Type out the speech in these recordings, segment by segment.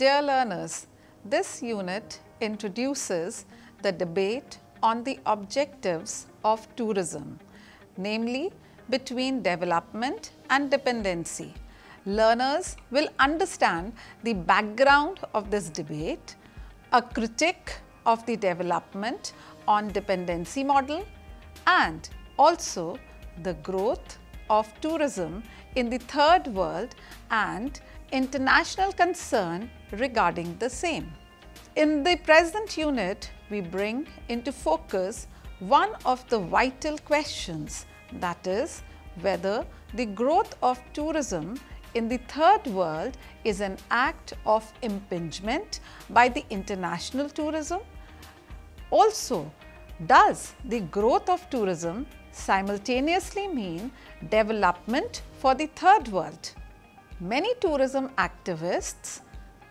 Dear learners, this unit introduces the debate on the objectives of tourism, namely between development and dependency. Learners will understand the background of this debate, a critique of the development on dependency model, and also the growth of tourism in the third world and international concern regarding the same. In the present unit, we bring into focus one of the vital questions, that is, whether the growth of tourism in the third world is an act of impingement by the international tourism. Also, does the growth of tourism simultaneously mean development for the third world? Many tourism activists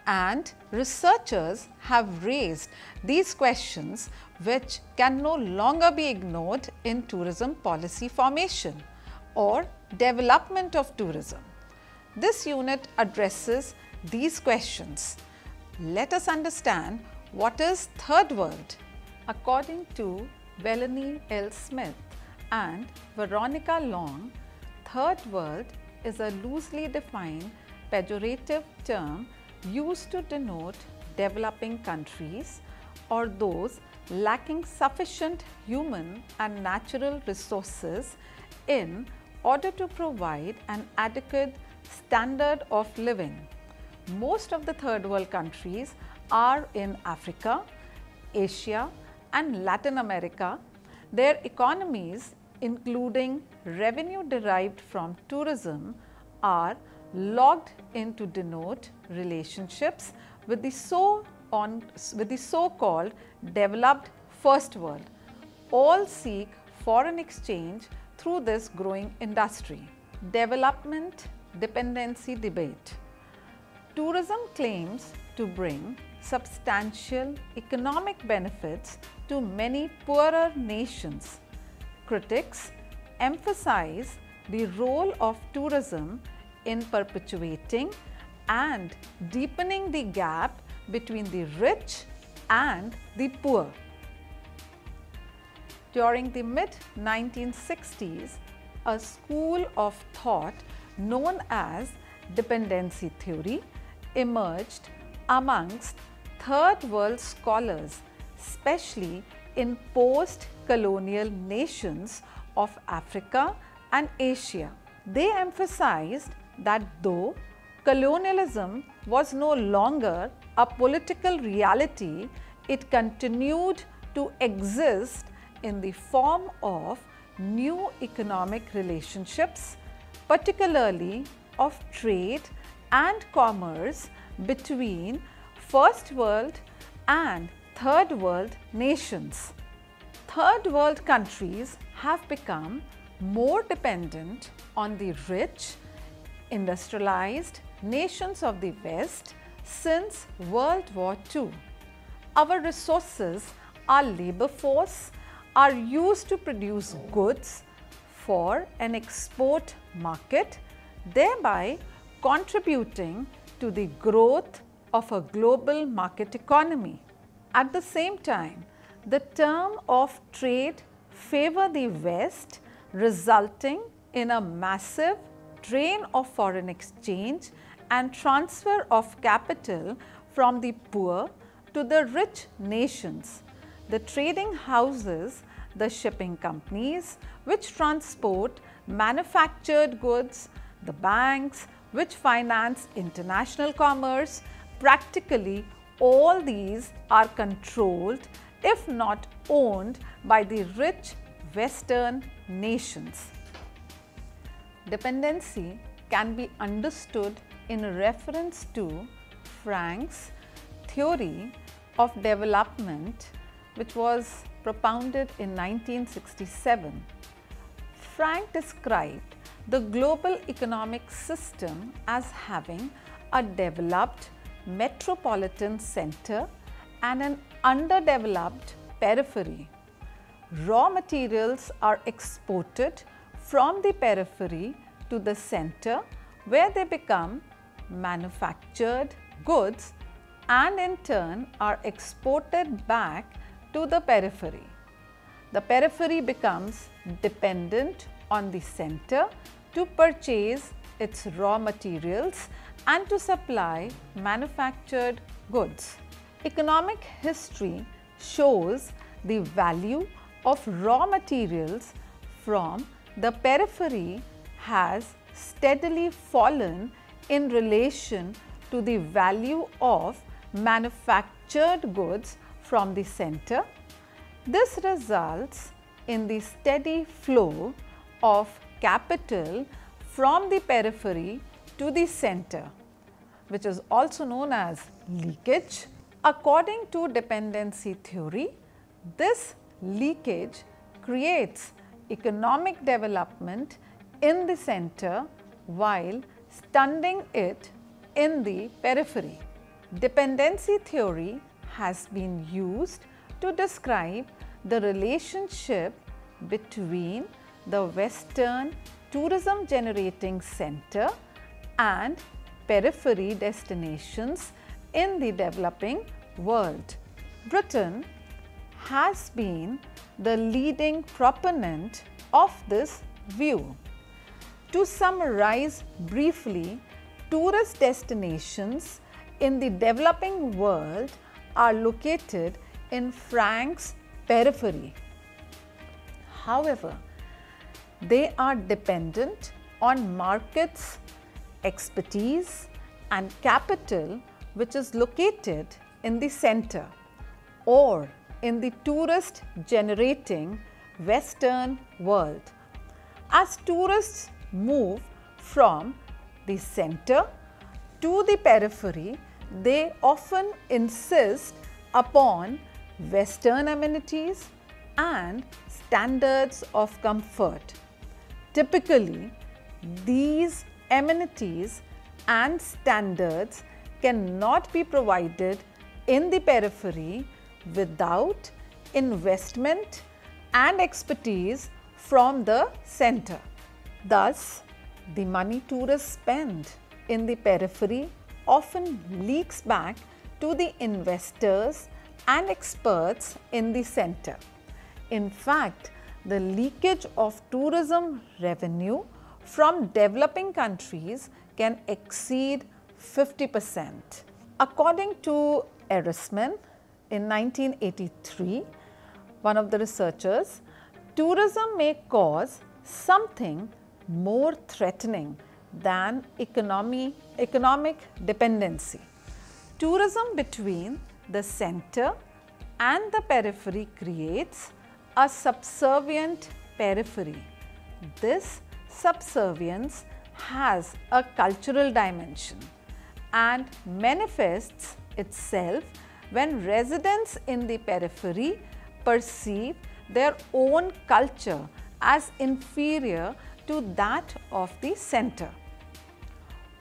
and researchers have raised these questions, which can no longer be ignored in tourism policy formation or development of tourism. This unit addresses these questions. Let us understand what is third world. According to Melanie L. Smith and Veronica Long, third world is a loosely defined pejorative term used to denote developing countries or those lacking sufficient human and natural resources in order to provide an adequate standard of living. Most of the third world countries are in Africa, Asia, and Latin America. Their economies, including revenue derived from tourism, are logged in to denote relationships with the so-called developed first world. All seek foreign exchange through this growing industry. Development dependency debate. Tourism claims to bring substantial economic benefits to many poorer nations. Critics emphasize the role of tourism in perpetuating and deepening the gap between the rich and the poor. During the mid-1960s, a school of thought known as dependency theory emerged amongst third world scholars, especially in post-colonial nations of Africa and Asia. They emphasized that though colonialism was no longer a political reality, it continued to exist in the form of new economic relationships, particularly of trade and commerce between first world and third world nations. Third world countries have become more dependent on the rich, industrialized nations of the West since World War II. Our resources, our labor force, are used to produce goods for an export market, thereby contributing to the growth of a global market economy. At the same time, the term of trade favor the West, resulting in a massive drain of foreign exchange and transfer of capital from the poor to the rich nations. The trading houses, the shipping companies which transport manufactured goods, the banks which finance international commerce, practically all these are controlled, if not owned, by the rich Western nations. Dependency can be understood in reference to Frank's theory of development, which was propounded in 1967. Frank described the global economic system as having a developed metropolitan center and an underdeveloped periphery. Raw materials are exported from the periphery to the center, where they become manufactured goods and in turn are exported back to the periphery. The periphery becomes dependent on the center to purchase its raw materials and to supply manufactured goods. Economic history shows the value of raw materials from the periphery has steadily fallen in relation to the value of manufactured goods from the center. This results in the steady flow of capital from the periphery to the center, which is also known as leakage. According to dependency theory, this leakage creates economic development in the center while stunting it in the periphery. Dependency theory has been used to describe the relationship between the Western tourism generating center and periphery destinations in the developing world. Britain has been the leading proponent of this view. To summarize briefly, tourist destinations in the developing world are located in Frank's periphery. However, they are dependent on markets, expertise and capital which is located in the center or in the tourist generating Western world. As tourists move from the center to the periphery, they often insist upon Western amenities and standards of comfort. Typically, these amenities and standards cannot be provided in the periphery without investment and expertise from the center. Thus, the money tourists spend in the periphery often leaks back to the investors and experts in the center. In fact, the leakage of tourism revenue from developing countries can exceed 50%. According to Erisman, in 1983, one of the researchers, tourism may cause something more threatening than economic dependency. Tourism between the center and the periphery creates a subservient periphery. This subservience has a cultural dimension and manifests itself when residents in the periphery perceive their own culture as inferior to that of the center.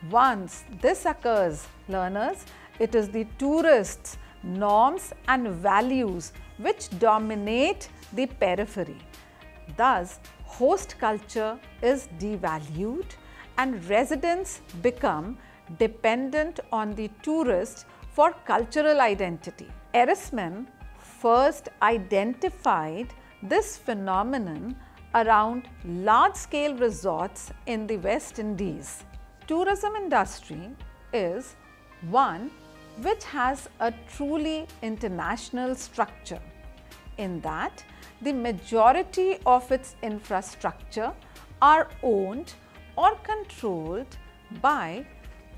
Once this occurs, learners, it is the tourists' norms and values which dominate the periphery. Thus, host culture is devalued and residents become dependent on the tourist for cultural identity. Erisman first identified this phenomenon around large-scale resorts in the West Indies. Tourism industry is one which has a truly international structure, in that the majority of its infrastructure are owned or controlled by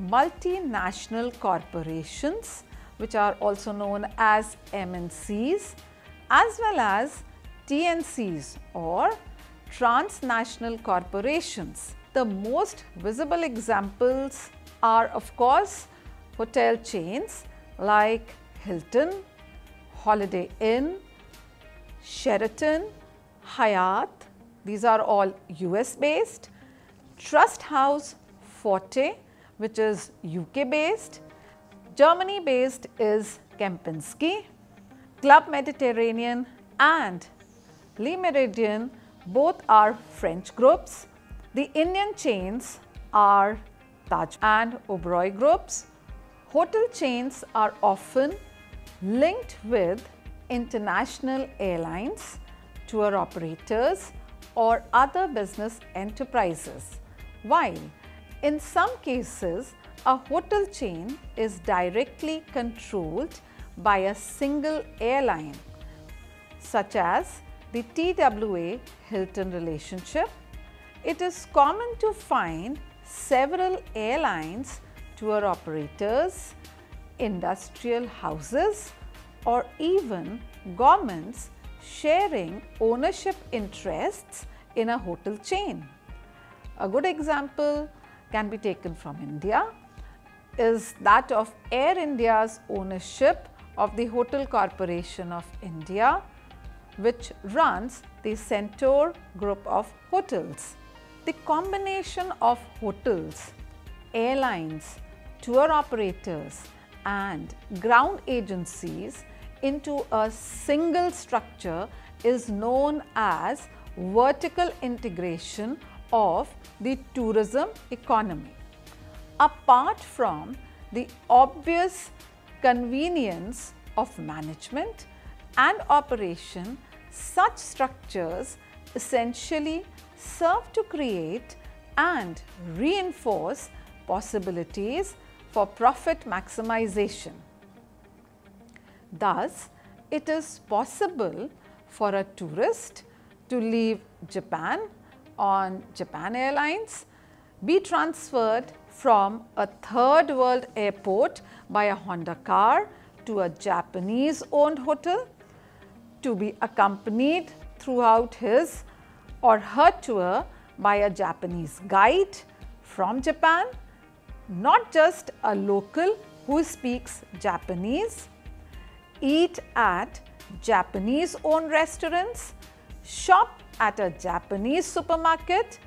multinational corporations, which are also known as MNCs, as well as TNCs or Transnational Corporations. The most visible examples are, of course, hotel chains like Hilton, Holiday Inn, Sheraton, Hyatt, these are all US based, Trust House Forte, which is UK based, Germany based is Kempinski, Club Mediterranean and Le Méridien, both are French groups. The Indian chains are Taj and Oberoi groups. Hotel chains are often linked with international airlines, tour operators, or other business enterprises, while in some cases a hotel chain is directly controlled by a single airline, such as the TWA Hilton relationship. It is common to find several airlines, tour operators, industrial houses, or even governments sharing ownership interests in a hotel chain. A good example can be taken from India is that of Air India's ownership of the Hotel Corporation of India, which runs the Centaur group of hotels. The combination of hotels, airlines, tour operators and ground agencies into a single structure is known as vertical integration of the tourism economy. Apart from the obvious convenience of management and operation, such structures essentially serve to create and reinforce possibilities for profit maximization. Thus, it is possible for a tourist to leave Japan on Japan Airlines, be transferred from a third world airport by a Honda car to a Japanese owned hotel, to be accompanied throughout his or her tour by a Japanese guide from Japan, not just a local who speaks Japanese, eat at Japanese owned restaurants, shop at a Japanese supermarket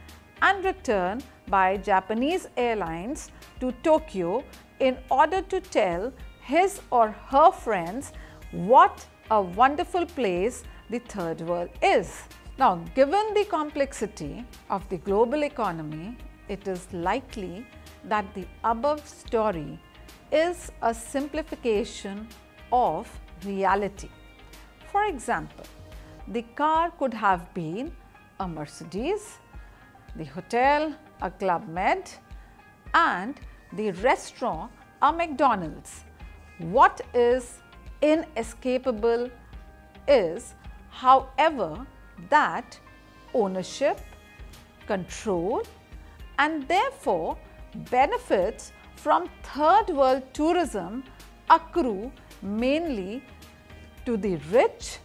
and return by Japanese Airlines to Tokyo in order to tell his or her friends what a wonderful place the third world is. Now, given the complexity of the global economy, it is likely that the above story is a simplification of reality. For example, the car could have been a Mercedes, the hotel a Club Med, and the restaurant a McDonalds. What is inescapable is, however, that ownership, control, and therefore benefits from third world tourism accrue mainly to the rich,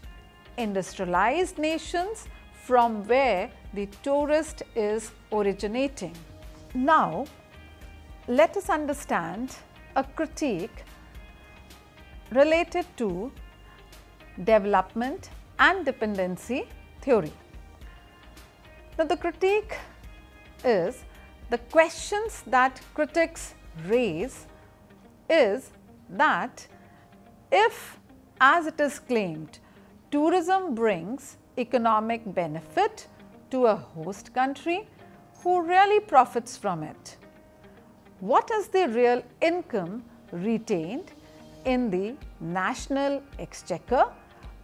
industrialized nations from where the tourist is originating. Now, let us understand a critique related to development and dependency theory. Now, the critique is the questions that critics raise is that if, as it is claimed, tourism brings economic benefit to a host country, who really profits from it? What is the real income retained in the national exchequer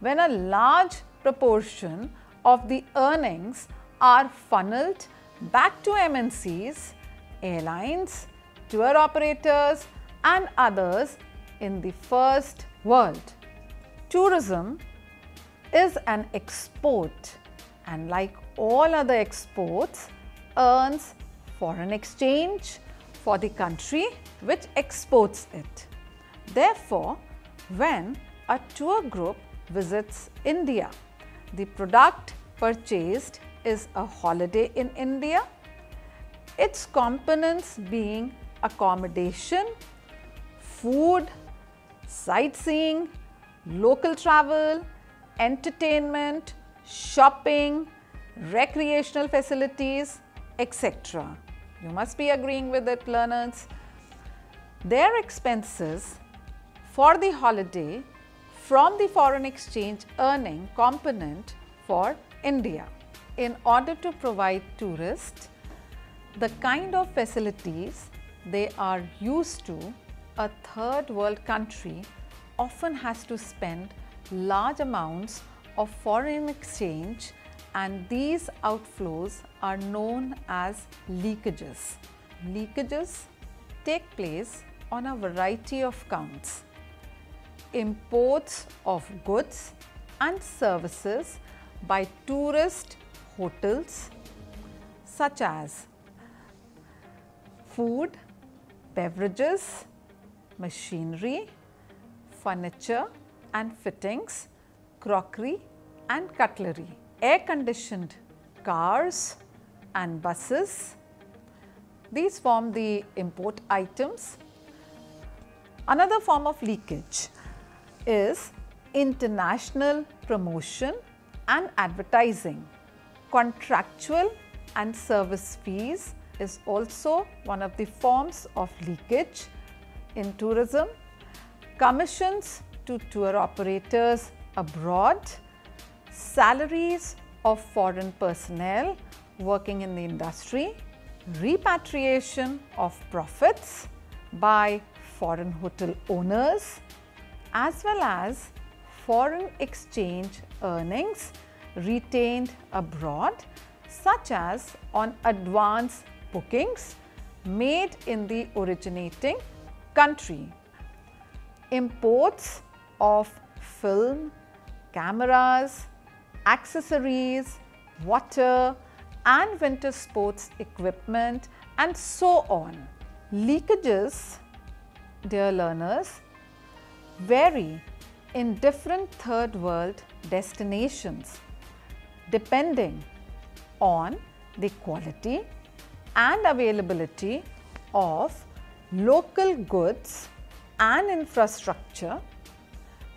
when a large proportion of the earnings are funneled back to MNCs, airlines, tour operators and others in the first world? Tourism is an export and, like all other exports, earns foreign exchange for the country which exports it. Therefore, when a tour group visits India, the product purchased is a holiday in India, its components being accommodation, food, sightseeing, local travel, entertainment, shopping, recreational facilities, etc. You must be agreeing with it, learners. Their expenses for the holiday from the foreign exchange earning component for India. In order to provide tourists the kind of facilities they are used to, a third world country often has to spend large amounts of foreign exchange, and these outflows are known as leakages. Leakages take place on a variety of counts. Imports of goods and services by tourist hotels such as food, beverages, machinery, furniture and fittings, crockery and cutlery, air-conditioned cars and buses. These form the import items. Another form of leakage is international promotion and advertising. Contractual and service fees is also one of the forms of leakage in tourism. Commissions to tour operators abroad, salaries of foreign personnel working in the industry, repatriation of profits by foreign hotel owners, as well as foreign exchange earnings retained abroad, such as on advance bookings made in the originating country. Imports of film, cameras, accessories, water and winter sports equipment and so on. Leakages, dear learners, vary in different third world destinations depending on the quality and availability of local goods and infrastructure,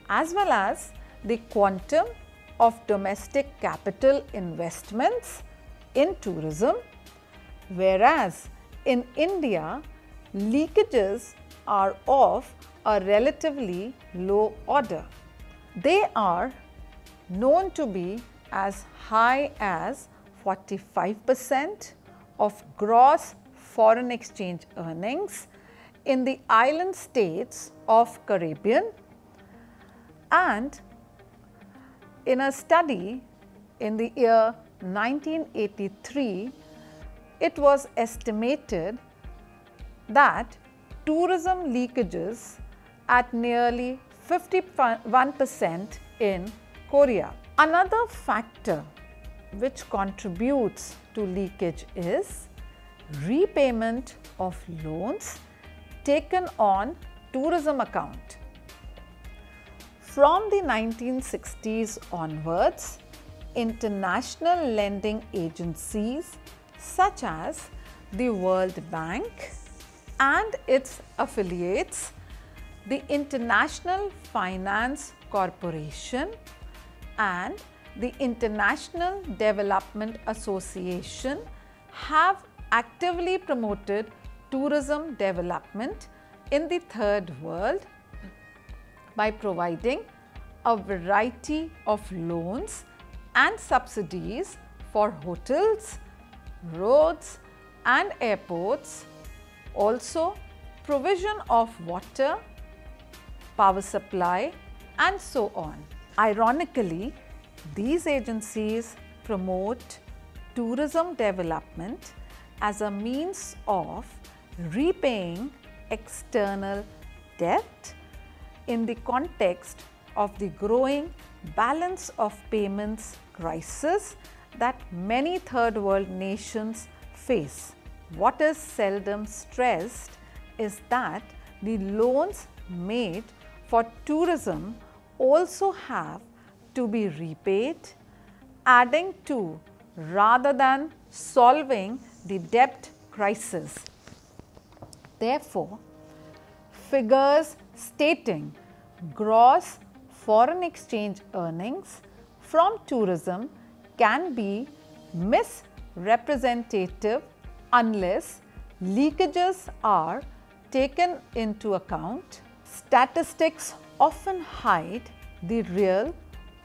as well as the quantum of domestic capital investments in tourism, whereas in India, leakages are of a relatively low order. They are known to be as high as 45% of gross foreign exchange earnings in the island states of Caribbean, and in a study in the year 1983, it was estimated that tourism leakages at nearly 51% in Korea. Another factor which contributes to leakage is repayment of loans taken on tourism account. From the 1960s onwards, international lending agencies such as the World Bank and its affiliates, the International Finance Corporation and the International Development Association have actively promoted tourism development in the third world by providing a variety of loans and subsidies for hotels, roads and airports, also provision of water, power supply and so on. Ironically, these agencies promote tourism development as a means of repaying external debt in the context of the growing balance of payments crisis that many third world nations face. What is seldom stressed is that the loans made for tourism also have to be repaid, adding to rather than solving the debt crisis. Therefore, figures stating gross foreign exchange earnings from tourism can be misrepresentative unless leakages are taken into account. Statistics often hide the real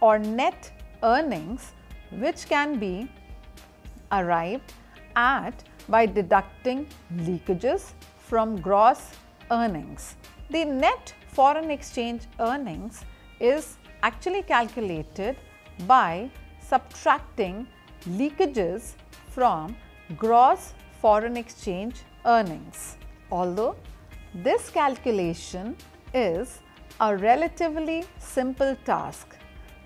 or net earnings which can be arrived at by deducting leakages from gross earnings. The net foreign exchange earnings is actually calculated by subtracting leakages from gross foreign exchange earnings. Although this calculation is a relatively simple task,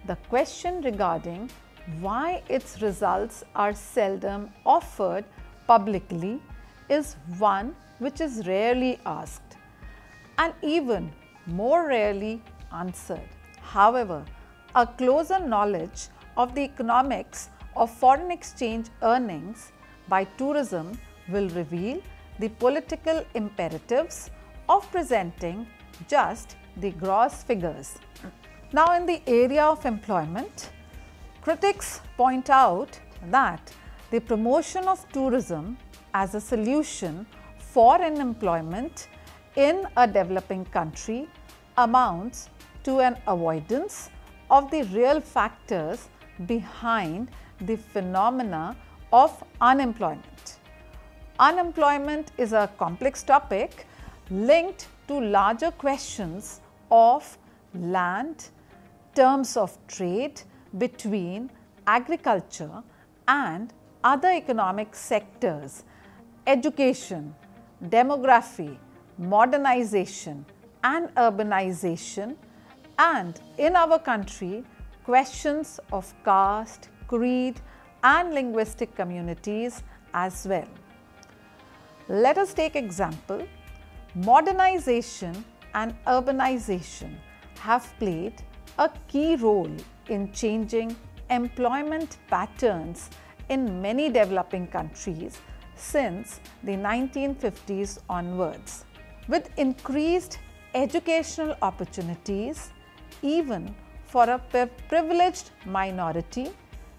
the question regarding why its results are seldom offered publicly is one which is rarely asked and even more rarely answered. However, a closer knowledge of the economics of foreign exchange earnings by tourism will reveal the political imperatives of presenting just the gross figures. Now, in the area of employment, critics point out that the promotion of tourism as a solution for unemployment in a developing country amounts to an avoidance of the real factors behind the phenomena of unemployment. Unemployment is a complex topic linked to larger questions of land, terms of trade between agriculture and other economic sectors, education, demography, modernization and urbanization, and in our country, questions of caste, creed and linguistic communities as well. Let us take example. Modernization and urbanization have played a key role in changing employment patterns in many developing countries since the 1950s onwards. With increased educational opportunities, even for a privileged minority,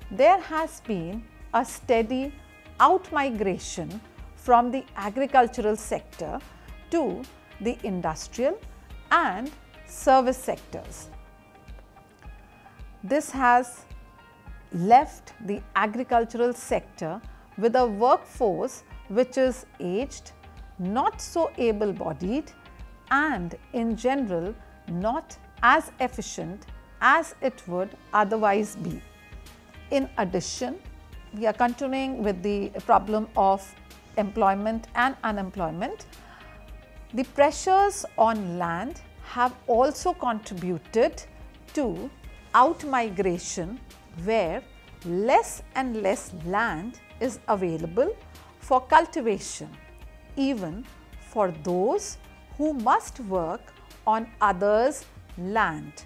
there has been a steady out-migration from the agricultural sector to the industrial and service sectors. This has left the agricultural sector with a workforce which is aged, not so able-bodied, and in general not as efficient as it would otherwise be. In addition, we are continuing with the problem of employment and unemployment. The pressures on land have also contributed to out-migration, where less and less land is available for cultivation, even for those who must work on others' land.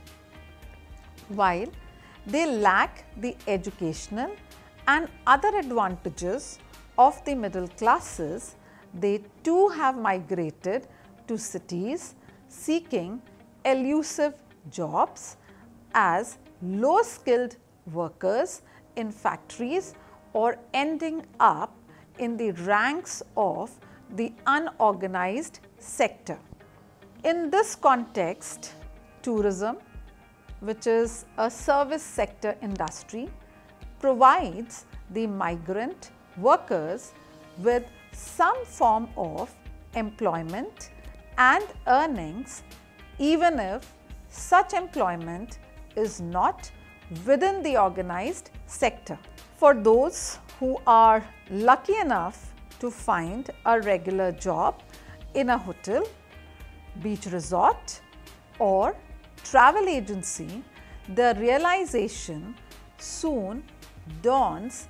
While they lack the educational and other advantages of the middle classes, they too have migrated to cities seeking elusive jobs as low-skilled workers in factories or ending up in the ranks of the unorganized sector. In this context, tourism, which is a service sector industry, provides the migrant workers with some form of employment and earnings, even if such employment is not within the organized sector. For those who are lucky enough to find a regular job in a hotel, beach resort or travel agency, the realization soon dawns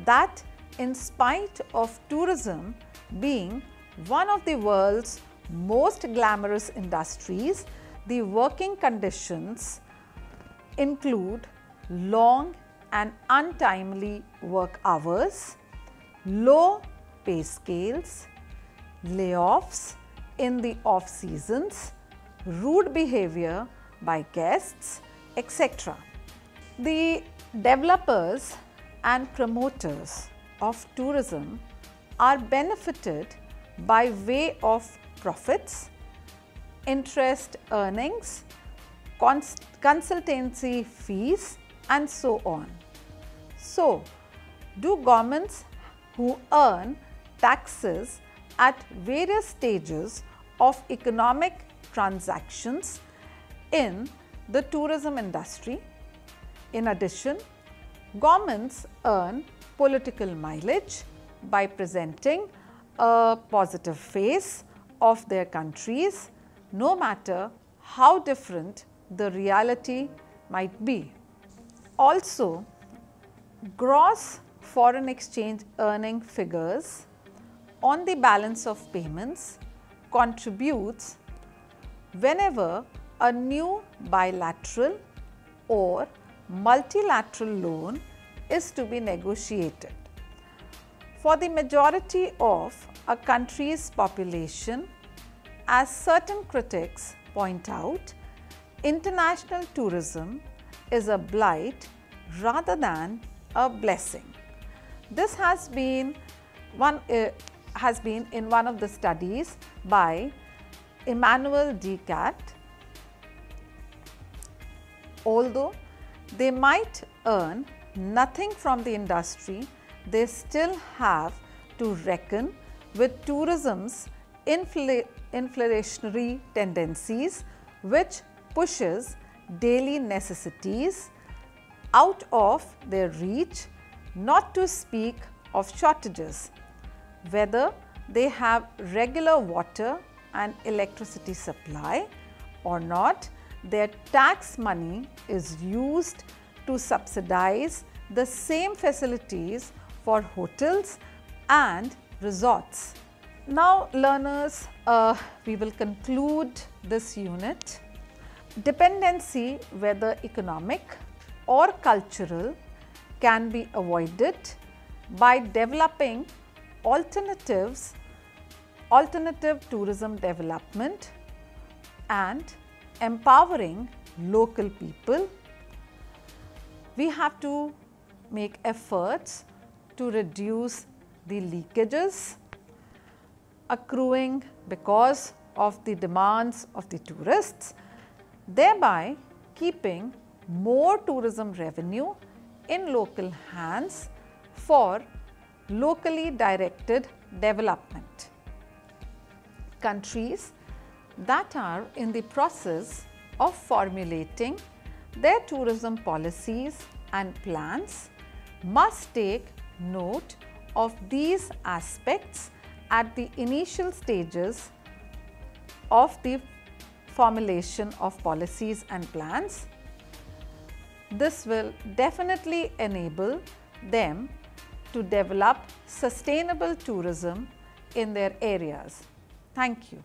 that in spite of tourism being one of the world's most glamorous industries, the working conditions include long and untimely work hours, low pay scales, layoffs in the off seasons, rude behavior by guests, etc. The developers and promoters of tourism are benefited by way of profits, interest earnings, consultancy fees and so on. So, do governments who earn taxes at various stages of economic transactions in the tourism industry. In addition, governments earn political mileage by presenting a positive face of their countries, no matter how different the reality might be. Also, gross foreign exchange earning figures on the balance of payments contributes whenever a new bilateral or multilateral loan is to be negotiated. For the majority of a country's population, as certain critics point out, international tourism is a blight rather than a blessing. This has been in one of the studies by Emmanuel Descartes. Although they might earn nothing from the industry, they still have to reckon with tourism's inflationary tendencies, which pushes daily necessities out of their reach, not to speak of shortages. Whether they have regular water and electricity supply or not, their tax money is used to subsidize the same facilities for hotels and resorts. Now learners, we will conclude this unit. Dependency, whether economic or cultural, can be avoided by developing alternative tourism development and empowering local people. We have to make efforts to reduce the leakages accruing because of the demands of the tourists, thereby keeping more tourism revenue in local hands for locally directed development. Countries that are in the process of formulating their tourism policies and plans must take note of these aspects at the initial stages of the formulation of policies and plans. This will definitely enable them to develop sustainable tourism in their areas. Thank you.